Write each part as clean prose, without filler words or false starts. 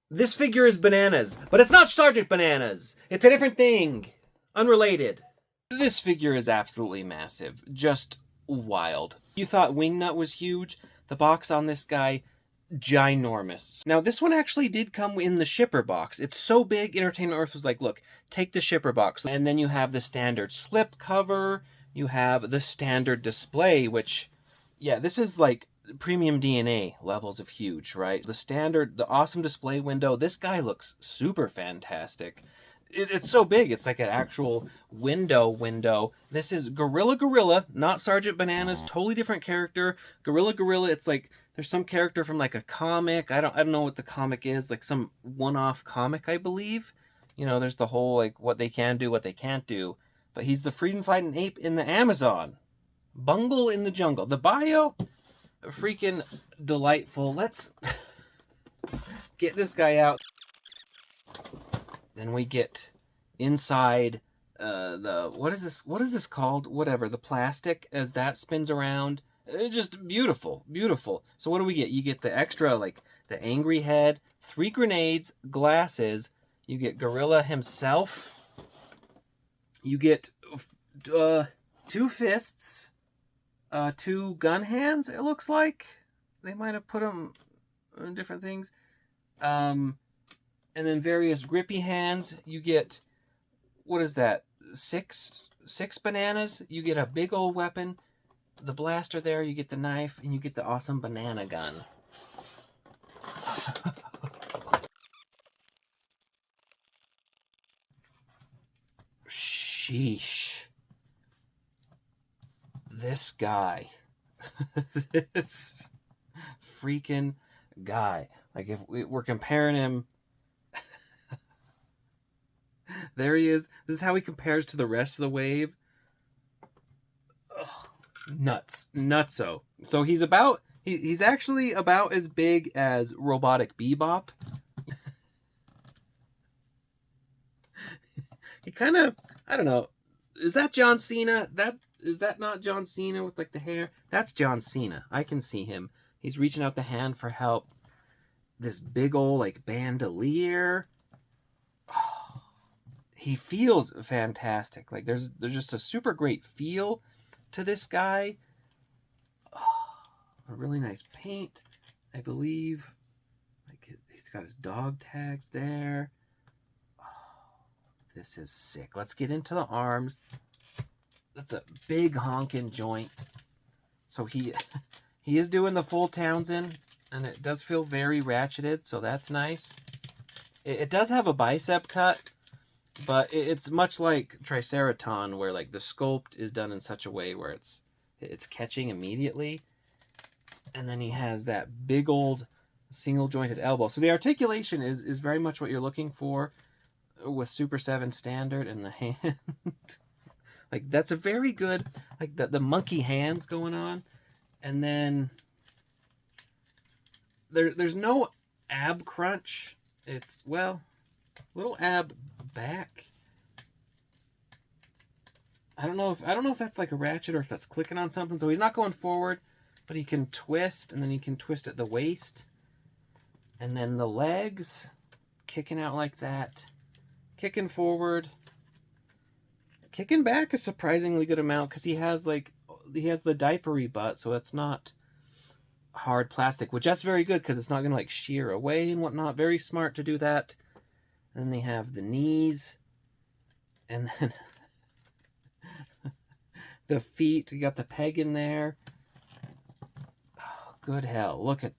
This figure is bananas, but it's not Sergeant Bananas. It's a different thing. Unrelated. This figure is absolutely massive. Just wild. You thought Wingnut was huge? The box on this guy, ginormous. Now, this one actually did come in the shipper box. It's so big, Entertainment Earth was like, look, take the shipper box. And then you have the standard slip cover. You have the standard display, which, yeah, this is like premium DNA levels of huge, right? The standard, the awesome display window. This guy looks super fantastic. It's so big, it's like an actual window. This is Guerilla Gorilla, not Sergeant Bananas, totally different character. Guerilla Gorilla, it's like there's some character from like a comic. I don't know what the comic is, like some one-off comic, I believe. You know, there's the whole like what they can do, what they can't do. But he's the freedom fighting ape in the Amazon. Bungle in the jungle. The bio, freaking delightful. Let's get this guy out. Then we get inside the what is this called? Whatever, the plastic as that spins around. Just beautiful. So what do we get? You get the extra, like the angry head, 3 grenades, glasses. You get Gorilla himself. You get 2 fists, 2 gun hands. It looks like they might have put them in different things. And then various grippy hands. You get, what is that? 6 bananas. You get a big old weapon. The blaster there. You get the knife, and you get the awesome banana gun. Sheesh. This guy. This freaking guy. Like, if we're comparing him, there he is. This is how he compares to the rest of the wave. Ugh, nutso. So he's actually about as big as Robotic Bebop. He kind of, I don't know, is that John Cena? Is that not John Cena with like the hair? That's John Cena. I can see him. He's reaching out the hand for help. This big old like bandolier. Oh, he feels fantastic. Like there's just a super great feel to this guy. Oh, a really nice paint, I believe. Like he's got his dog tags there. This is sick. Let's get into the arms. That's a big honking joint. So he is doing the full Townsend, and it does feel very ratcheted, so that's nice. It does have a bicep cut, but it's much like Triceraton, where like the sculpt is done in such a way where it's catching immediately. And then he has that big old single jointed elbow. So the articulation is very much what you're looking for with Super 7 standard and the hand. Like that's a very good, like the monkey hands going on. And then there's no ab crunch. It's, well, little ab back. I don't know if that's like a ratchet or if that's clicking on something. So he's not going forward, but he can twist, and then he can twist at the waist. And then the legs kicking out like that. Kicking forward, kicking back a surprisingly good amount, because he has the diapery butt, so it's not hard plastic, which that's very good because it's not gonna like shear away and whatnot. Very smart to do that. And then they have the knees, and then the feet. You got the peg in there. Oh, good hell! Look at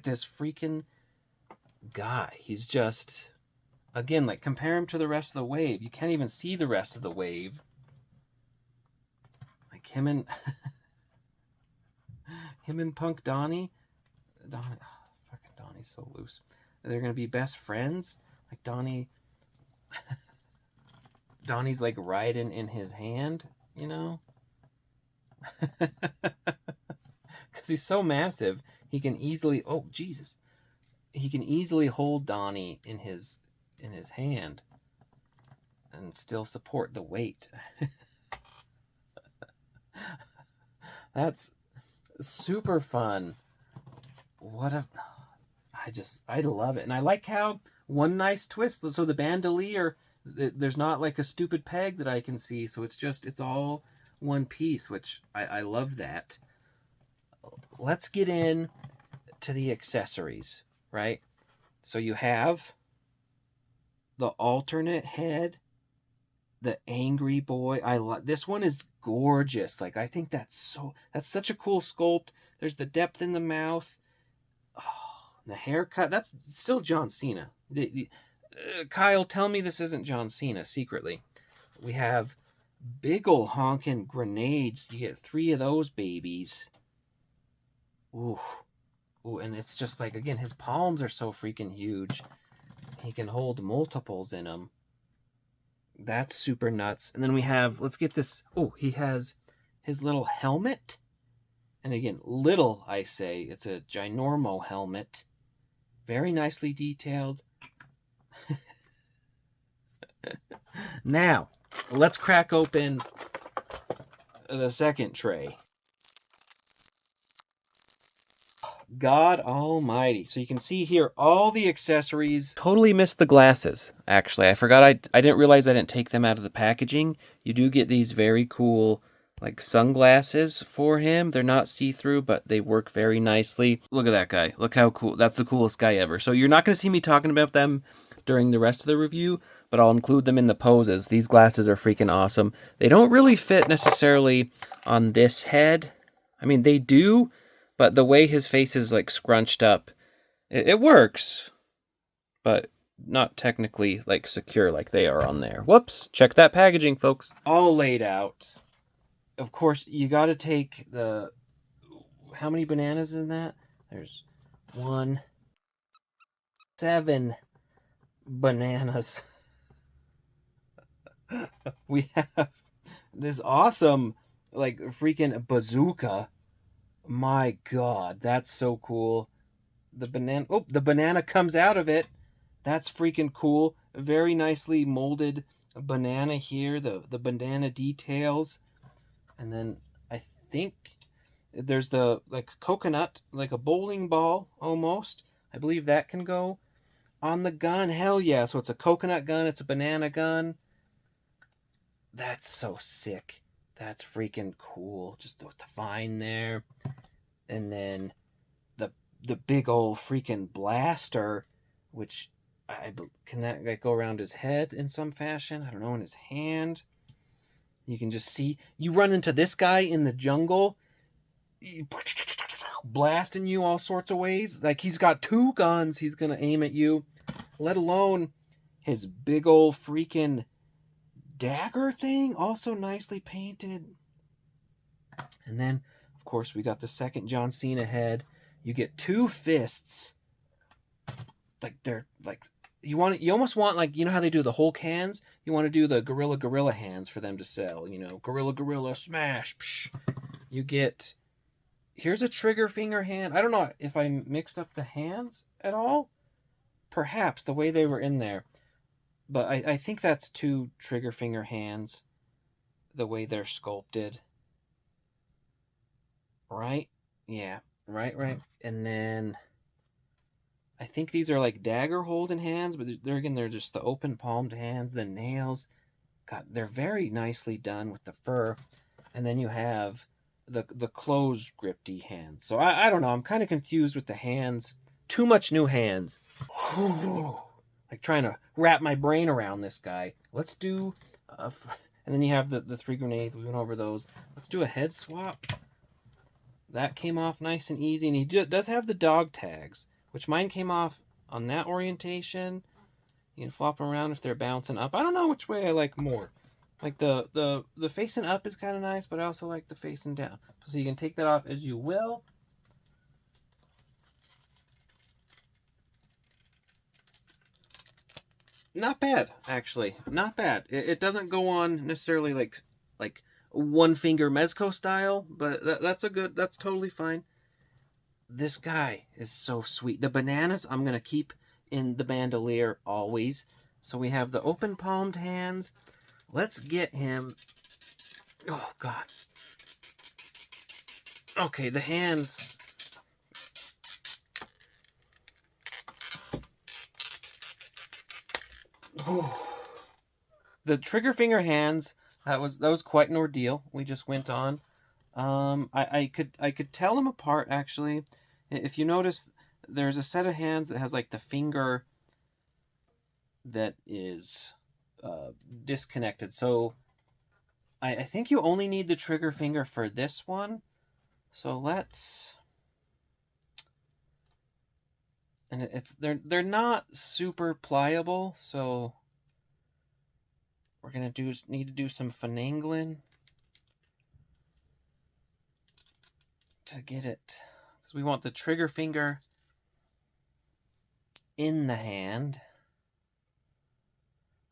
this freaking guy. He's just, again, like, compare him to the rest of the wave. You can't even see the rest of the wave. Like him and Punk Donnie. Fucking Donnie's so loose. They're gonna be best friends. Like Donnie's like riding in his hand, you know? Because he's so massive, he can easily, oh Jesus, he can easily hold Donnie in his hand and still support the weight. That's super fun. I love it. And I like how one nice twist, so the bandolier, there's not like a stupid peg that I can see, so it's all one piece, which I love that. Let's get in to the accessories, right? So you have the alternate head, the angry boy. I love this one, is gorgeous. Like, I think that's such a cool sculpt. There's the depth in the mouth. Oh, the haircut, that's still John Cena. Kyle, tell me this isn't John Cena secretly. We have big ol' honking grenades. You get 3 of those babies. Ooh. Ooh, and it's just like, again, his palms are so freaking huge. He can hold multiples in them. That's super nuts. And then we have, let's get this. Oh, he has his little helmet. And again, little, I say. It's a ginormo helmet. Very nicely detailed. Now, let's crack open the second tray. God almighty. So you can see here all the accessories. Totally missed the glasses, actually. I forgot, I didn't realize I didn't take them out of the packaging. You do get these very cool, like, sunglasses for him. They're not see-through, but they work very nicely. Look at that guy. Look how cool. That's the coolest guy ever. So you're not going to see me talking about them during the rest of the review, but I'll include them in the poses. These glasses are freaking awesome. They don't really fit necessarily on this head. I mean, they do, but the way his face is, like, scrunched up, it works, but not technically, like, secure like they are on there. Whoops. Check that packaging, folks. All laid out. Of course, you got to take the... How many bananas in that? There's 7 bananas. We have this awesome, like, freaking bazooka. My God, that's so cool. The banana... Oh, the banana comes out of it. That's freaking cool. Very nicely molded banana here. The banana details. And then I think there's the, like, coconut, like a bowling ball almost. I believe that can go on the gun. Hell yeah. So it's a coconut gun. It's a banana gun. That's so sick. That's freaking cool. Just with the vine there. And then the big old freaking blaster, which can that, like, go around his head in some fashion? I don't know, in his hand. You can just see, you run into this guy in the jungle, blasting you all sorts of ways. Like, he's got 2 guns he's gonna aim at you, let alone his big old freaking dagger thing, also nicely painted. And then, of course, we got the second John Cena head. You get 2 fists. Like, they're like, you almost want, like, you know how they do the Hulk hands? You want to do the Guerilla Gorilla hands for them to sell, you know, Guerilla Gorilla smash. Psh. You get, here's a trigger finger hand. I don't know if I mixed up the hands at all. Perhaps the way they were in there. But I think that's 2 trigger finger hands, the way they're sculpted. Right? Yeah. Right. And then I think these are like dagger holding hands, but they're just the open palmed hands. The nails, God, they're very nicely done with the fur. And then you have the closed grippy hands. So I don't know. I'm kind of confused with the hands. Too much new hands. Like, trying to wrap my brain around this guy. Let's do, and then you have the 3 grenades. We went over those. Let's do a head swap. That came off nice and easy. And he does have the dog tags, which mine came off on that orientation. You can flop them around if they're bouncing up. I don't know which way I like more. Like, the facing up is kind of nice, but I also like the facing down. So you can take that off as you will. Not bad, actually. Not bad. It doesn't go on necessarily like one finger Mezco style, but that's totally fine. This guy is so sweet. The bananas I'm going to keep in the bandolier always. So we have the open palmed hands. Let's get him. Oh, God. Okay, the hands. The trigger finger hands, that was quite an ordeal. We just went on. I could tell them apart, actually. If you notice, there's a set of hands that has like the finger that is disconnected. So I think you only need the trigger finger for this one. So let's... And they're not super pliable, so we're gonna need to do some finagling to get it, because we want the trigger finger in the hand.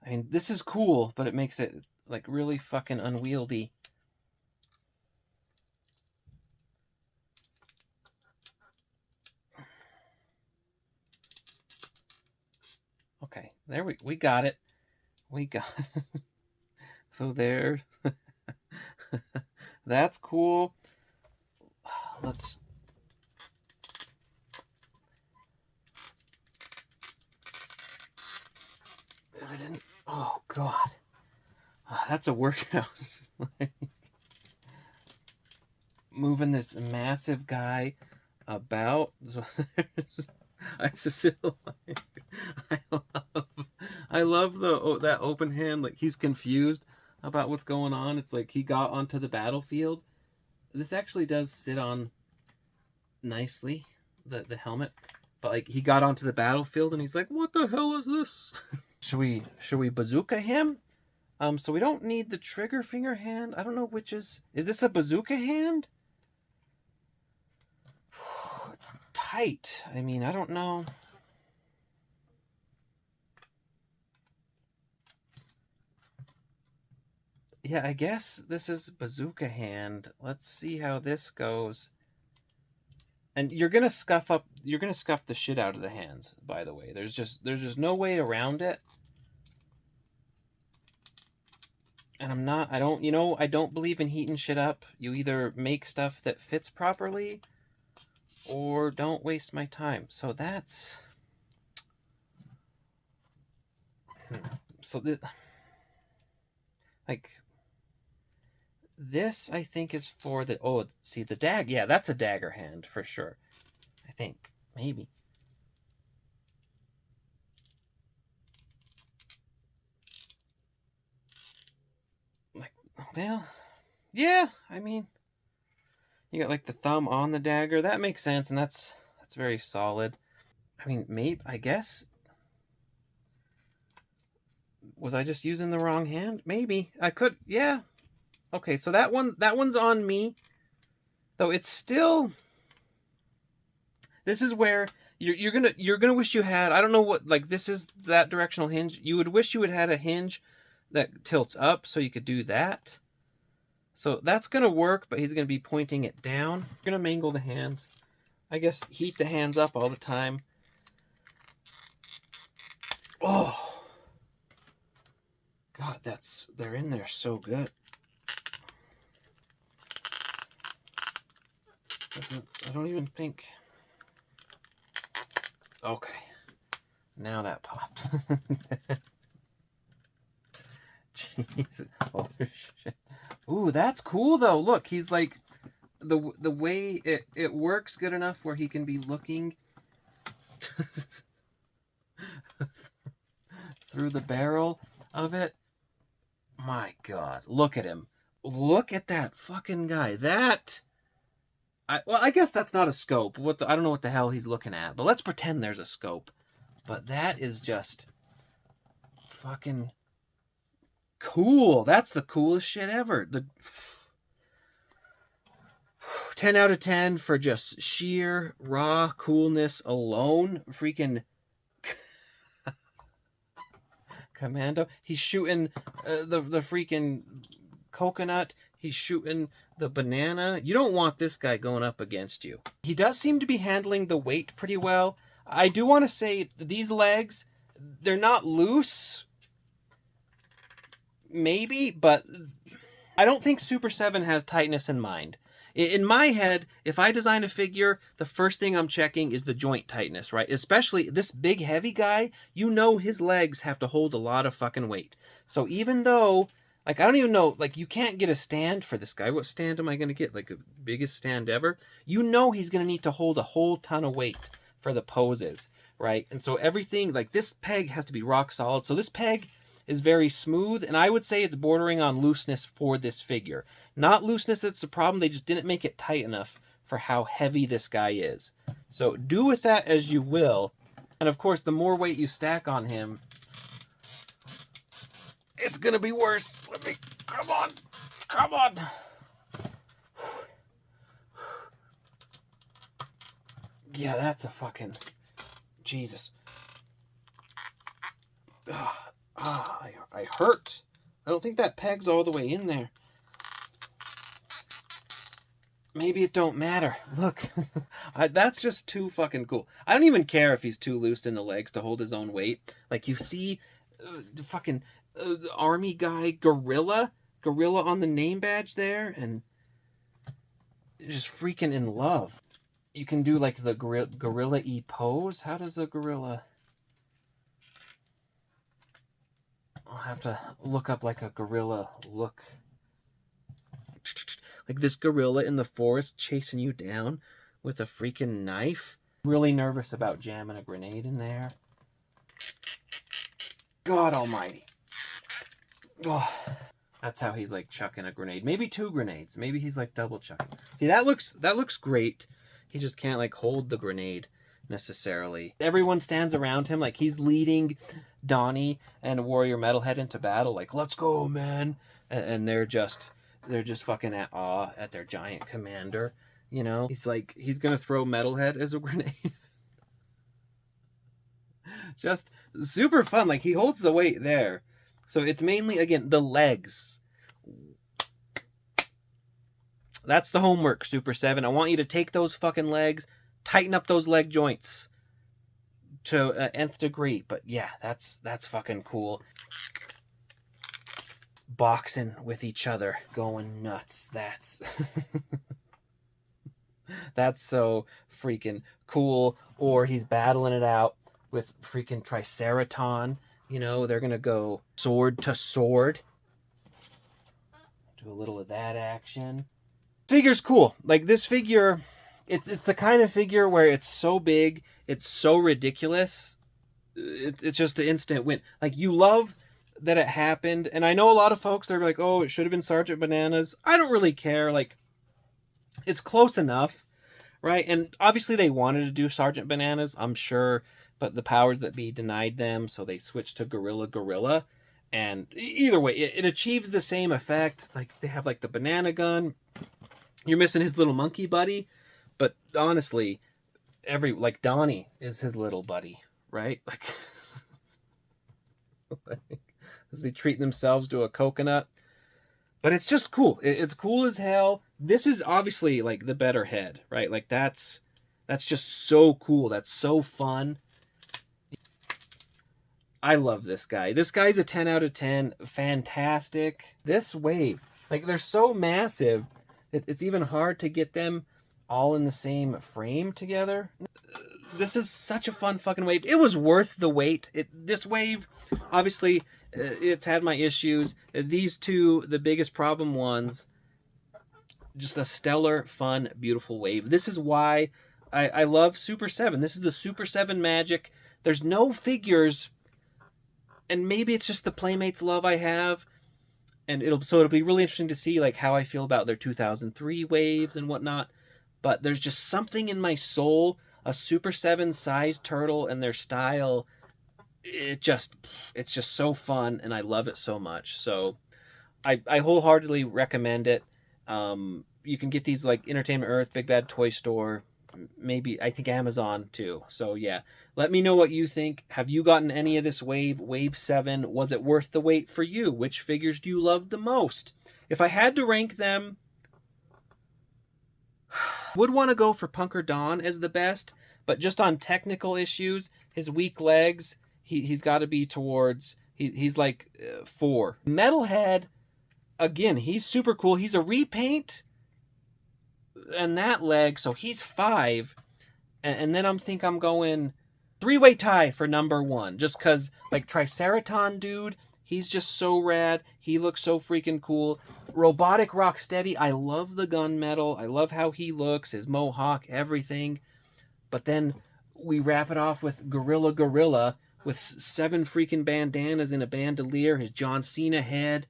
I mean, this is cool, but it makes it like really fucking unwieldy. Okay, there we got it. We got it. So there. That's cool. Let's... Is it in? Oh, God. That's a workout. Moving this massive guy about. I love that open hand. Like, he's confused about what's going on. It's like he got onto the battlefield. This actually does sit on nicely, the helmet. But like, he got onto the battlefield and he's like, what the hell is this? Should we bazooka him? So we don't need the trigger finger hand. I don't know which is this a bazooka hand? It's tight. I mean, I don't know. Yeah, I guess this is bazooka hand. Let's see how this goes. And you're gonna scuff the shit out of the hands, by the way. There's just no way around it. And I don't believe in heating shit up. You either make stuff that fits properly or don't waste my time. So that's... So this, I think, is for the... Oh, see, the dagger. Yeah, that's a dagger hand for sure. I think. Maybe. Like, well, yeah, I mean, you got like the thumb on the dagger. That makes sense, and that's very solid. I mean, maybe, I guess... Was I just using the wrong hand? Maybe. I could, yeah. Okay, so that one's on me. Though it's still... This is where you're gonna wish you had... I don't know what... Like, this is that directional hinge. You would wish you had had a hinge that tilts up so you could do that. So that's gonna work, but he's gonna be pointing it down. We're gonna mangle the hands. I guess heat the hands up all the time. Oh... God, they're in there so good. I don't even think... Okay. Now that popped. Jeez. Oh, shit. Ooh, that's cool, though. Look, he's like... The way it works good enough where he can be looking... through the barrel of it. My God, look at him. Look at that fucking guy. I guess that's not a scope. I don't know what the hell he's looking at, but let's pretend there's a scope. But that is just fucking cool. That's the coolest shit ever. 10 out of 10 for just sheer raw coolness alone. Freaking Commando. He's shooting the freaking coconut. He's shooting the banana. You don't want this guy going up against you. He does seem to be handling the weight pretty well. I do want to say these legs, they're not loose. Maybe, but I don't think Super 7 has tightness in mind. In my head, if I design a figure, the first thing I'm checking is the joint tightness, right? Especially this big heavy guy, you know his legs have to hold a lot of fucking weight. So even though, like, I don't even know, like, you can't get a stand for this guy. What stand am I going to get? Like, a biggest stand ever? You know he's going to need to hold a whole ton of weight for the poses, right? And so everything, like, this peg has to be rock solid. So this peg is very smooth, and I would say it's bordering on looseness for this figure. Not looseness that's the problem, they just didn't make it tight enough for how heavy this guy is. So do with that as you will. And of course, the more weight you stack on him, it's gonna be worse. Let me, come on, come on. Yeah, that's a fucking, Jesus. I hurt. I don't think that peg's all the way in there. Maybe it don't matter. Look, that's just too fucking cool. I don't even care if he's too loose in the legs to hold his own weight. Like, you see the fucking army guy, Gorilla on the name badge there, and just freaking in love. You can do, like, the gorilla-y pose. How does a gorilla... I'll have to look up, like, a gorilla look. Like this gorilla in the forest chasing you down with a freaking knife. Really nervous about jamming a grenade in there. God almighty. Oh, that's how he's like chucking a grenade. Maybe 2 grenades. Maybe he's like double chucking. See, that looks great. He just can't like hold the grenade necessarily. Everyone stands around him like he's leading Donnie and Warrior Metalhead into battle. Like, let's go, man. And they're just fucking at awe at their giant commander, you know? He's like, he's gonna throw Metalhead as a grenade. Just super fun. Like, he holds the weight there. So it's mainly, again, the legs. That's the homework, Super 7. I want you to take those fucking legs, tighten up those leg joints to nth degree. But yeah, that's fucking cool. Boxing with each other, going nuts. That's so freaking cool. Or he's battling it out with freaking Triceraton. You know, they're gonna go sword to sword. Do a little of that action. Figure's cool. Like, this figure, it's the kind of figure where it's so big, it's so ridiculous. It's just an instant win. Like, you love that it happened, and I know a lot of folks, they're like, oh, it should have been Sergeant Bananas. I don't really care. Like, it's close enough, right? And obviously they wanted to do Sergeant Bananas, I'm sure, but the powers that be denied them, so they switched to Guerilla Gorilla. And either way, it achieves the same effect. Like, they have like the banana gun. You're missing his little monkey buddy, but honestly, like, Donnie is his little buddy, right? Like, as they treat themselves to a coconut. But it's just cool. It's cool as hell. This is obviously like the better head, right? Like, that's just so cool. That's so fun. I love this guy. This guy's a 10 out of 10. Fantastic. This wave, like, they're so massive, it's even hard to get them all in the same frame together. This is such a fun fucking wave. It was worth the wait. This wave, obviously, it's had my issues. These two, the biggest problem ones, just a stellar, fun, beautiful wave. This is why I love Super 7. This is the Super 7 magic. There's no figures, and maybe it's just the Playmates love I have, and it'll be really interesting to see like how I feel about their 2003 waves and whatnot. But there's just something in my soul, a Super 7 size turtle and their style. It's just so fun, and I love it so much. So I wholeheartedly recommend it. You can get these like Entertainment Earth, Big Bad Toy Store, maybe I think Amazon too. So yeah, let me know what you think. Have you gotten any of this wave 7? Was it worth the wait for you? Which figures do you love the most? If I had to rank them, would want to go for Punker Dawn as the best, but just on technical issues, his weak legs, he's got to be towards, he's like 4. Metalhead, again, he's super cool. He's a repaint, and that leg, so he's 5. And then I'm going 3-way tie for number 1, just because, like, Triceraton dude, he's just so rad. He looks so freaking cool. Robotic Rocksteady, I love the gunmetal. I love how he looks, his mohawk, everything. But then we wrap it off with Guerilla Gorilla with 7 freaking bandanas in a bandolier, his John Cena head.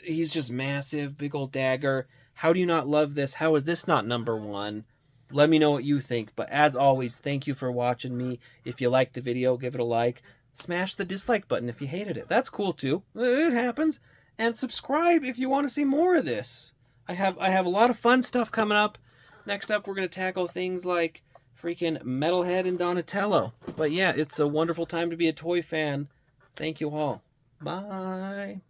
He's just massive, big old dagger. How do you not love this? How is this not number 1? Let me know what you think. But as always, thank you for watching me. If you liked the video, give it a like. Smash the dislike button if you hated it. That's cool too. It happens. And subscribe if you want to see more of this. I have a lot of fun stuff coming up. Next up, we're going to tackle things like freaking Metalhead and Donatello. But yeah, it's a wonderful time to be a toy fan. Thank you all. Bye.